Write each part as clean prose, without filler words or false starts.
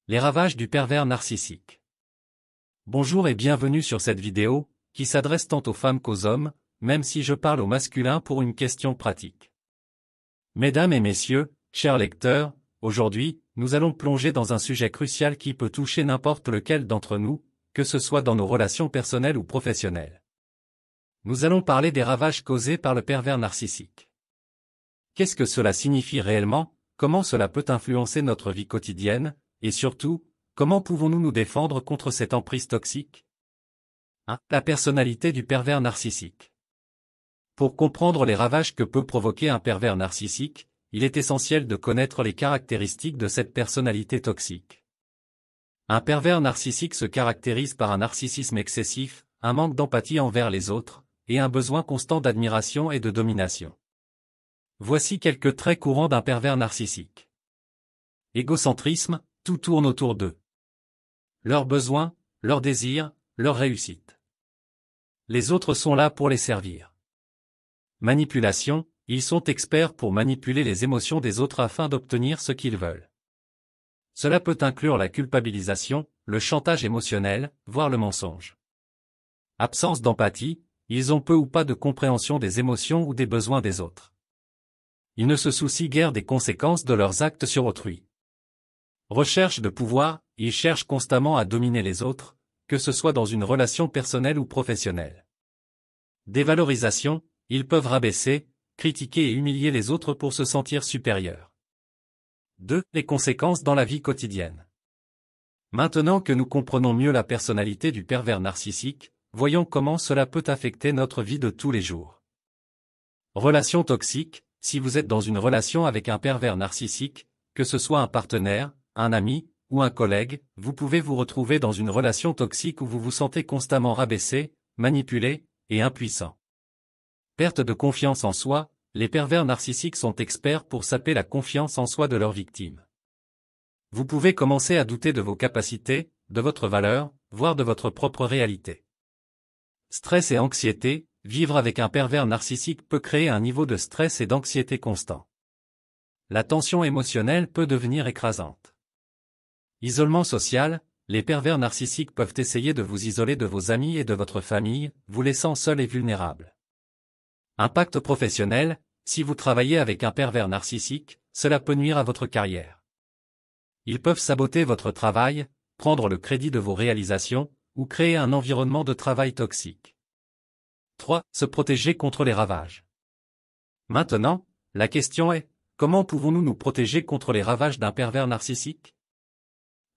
Les ravages du pervers narcissique. Bonjour et bienvenue sur cette vidéo, qui s'adresse tant aux femmes qu'aux hommes, même si je parle au masculin pour une question pratique. Mesdames et messieurs, chers lecteurs, aujourd'hui, nous allons plonger dans un sujet crucial qui peut toucher n'importe lequel d'entre nous, que ce soit dans nos relations personnelles ou professionnelles. Nous allons parler des ravages causés par le pervers narcissique. Qu'est-ce que cela signifie réellement, comment cela peut influencer notre vie quotidienne, et surtout, comment pouvons-nous nous défendre contre cette emprise toxique? 1. La personnalité du pervers narcissique. Pour comprendre les ravages que peut provoquer un pervers narcissique, il est essentiel de connaître les caractéristiques de cette personnalité toxique. Un pervers narcissique se caractérise par un narcissisme excessif, un manque d'empathie envers les autres, et un besoin constant d'admiration et de domination. Voici quelques traits courants d'un pervers narcissique. Égocentrisme, tout tourne autour d'eux. Leurs besoins, leurs désirs, leur réussite. Les autres sont là pour les servir. Manipulation, ils sont experts pour manipuler les émotions des autres afin d'obtenir ce qu'ils veulent. Cela peut inclure la culpabilisation, le chantage émotionnel, voire le mensonge. Absence d'empathie, ils ont peu ou pas de compréhension des émotions ou des besoins des autres. Ils ne se soucient guère des conséquences de leurs actes sur autrui. Recherche de pouvoir, ils cherchent constamment à dominer les autres, que ce soit dans une relation personnelle ou professionnelle. Dévalorisation, ils peuvent rabaisser, critiquer et humilier les autres pour se sentir supérieurs. 2. Les conséquences dans la vie quotidienne. Maintenant que nous comprenons mieux la personnalité du pervers narcissique, voyons comment cela peut affecter notre vie de tous les jours. Relation toxique, si vous êtes dans une relation avec un pervers narcissique, que ce soit un partenaire, un ami, ou un collègue, vous pouvez vous retrouver dans une relation toxique où vous vous sentez constamment rabaissé, manipulé, et impuissant. Perte de confiance en soi, les pervers narcissiques sont experts pour saper la confiance en soi de leurs victimes. Vous pouvez commencer à douter de vos capacités, de votre valeur, voire de votre propre réalité. Stress et anxiété, vivre avec un pervers narcissique peut créer un niveau de stress et d'anxiété constant. La tension émotionnelle peut devenir écrasante. Isolement social, les pervers narcissiques peuvent essayer de vous isoler de vos amis et de votre famille, vous laissant seul et vulnérable. Impact professionnel, si vous travaillez avec un pervers narcissique, cela peut nuire à votre carrière. Ils peuvent saboter votre travail, prendre le crédit de vos réalisations, ou créer un environnement de travail toxique. 3. Se protéger contre les ravages. Maintenant, la question est, comment pouvons-nous nous protéger contre les ravages d'un pervers narcissique?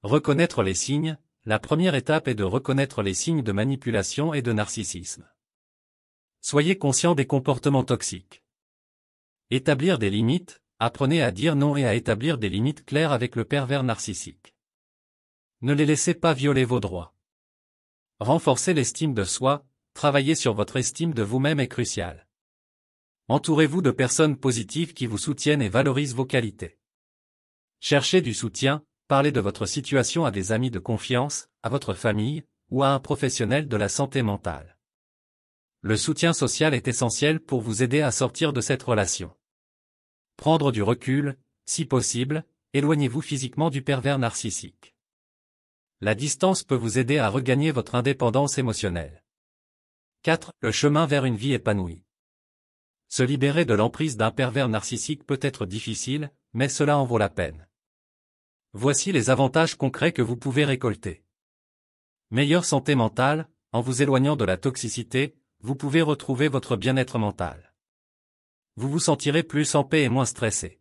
Reconnaître les signes, la première étape est de reconnaître les signes de manipulation et de narcissisme. Soyez conscient des comportements toxiques. Établir des limites, apprenez à dire non et à établir des limites claires avec le pervers narcissique. Ne les laissez pas violer vos droits. Renforcer l'estime de soi, travailler sur votre estime de vous-même est crucial. Entourez-vous de personnes positives qui vous soutiennent et valorisent vos qualités. Cherchez du soutien, parlez de votre situation à des amis de confiance, à votre famille, ou à un professionnel de la santé mentale. Le soutien social est essentiel pour vous aider à sortir de cette relation. Prendre du recul, si possible, éloignez-vous physiquement du pervers narcissique. La distance peut vous aider à regagner votre indépendance émotionnelle. 4. Le chemin vers une vie épanouie. Se libérer de l'emprise d'un pervers narcissique peut être difficile, mais cela en vaut la peine. Voici les avantages concrets que vous pouvez récolter. Meilleure santé mentale, en vous éloignant de la toxicité, vous pouvez retrouver votre bien-être mental. Vous vous sentirez plus en paix et moins stressé.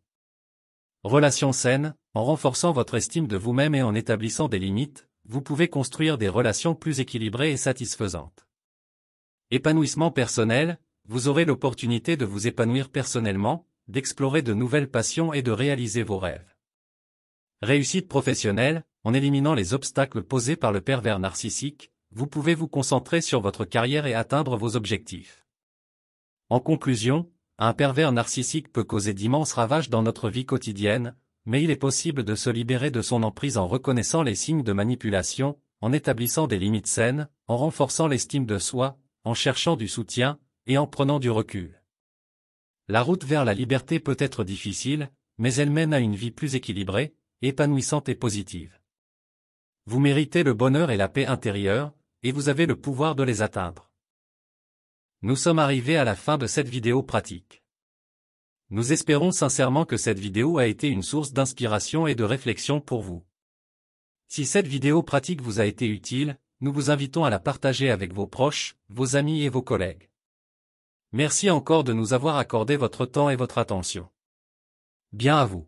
Relations saines, en renforçant votre estime de vous-même et en établissant des limites, vous pouvez construire des relations plus équilibrées et satisfaisantes. Épanouissement personnel, vous aurez l'opportunité de vous épanouir personnellement, d'explorer de nouvelles passions et de réaliser vos rêves. Réussite professionnelle, en éliminant les obstacles posés par le pervers narcissique, vous pouvez vous concentrer sur votre carrière et atteindre vos objectifs. En conclusion, un pervers narcissique peut causer d'immenses ravages dans notre vie quotidienne, mais il est possible de se libérer de son emprise en reconnaissant les signes de manipulation, en établissant des limites saines, en renforçant l'estime de soi, en cherchant du soutien, et en prenant du recul. La route vers la liberté peut être difficile, mais elle mène à une vie plus équilibrée, épanouissante et positive. Vous méritez le bonheur et la paix intérieure, et vous avez le pouvoir de les atteindre. Nous sommes arrivés à la fin de cette vidéo pratique. Nous espérons sincèrement que cette vidéo a été une source d'inspiration et de réflexion pour vous. Si cette vidéo pratique vous a été utile, nous vous invitons à la partager avec vos proches, vos amis et vos collègues. Merci encore de nous avoir accordé votre temps et votre attention. Bien à vous.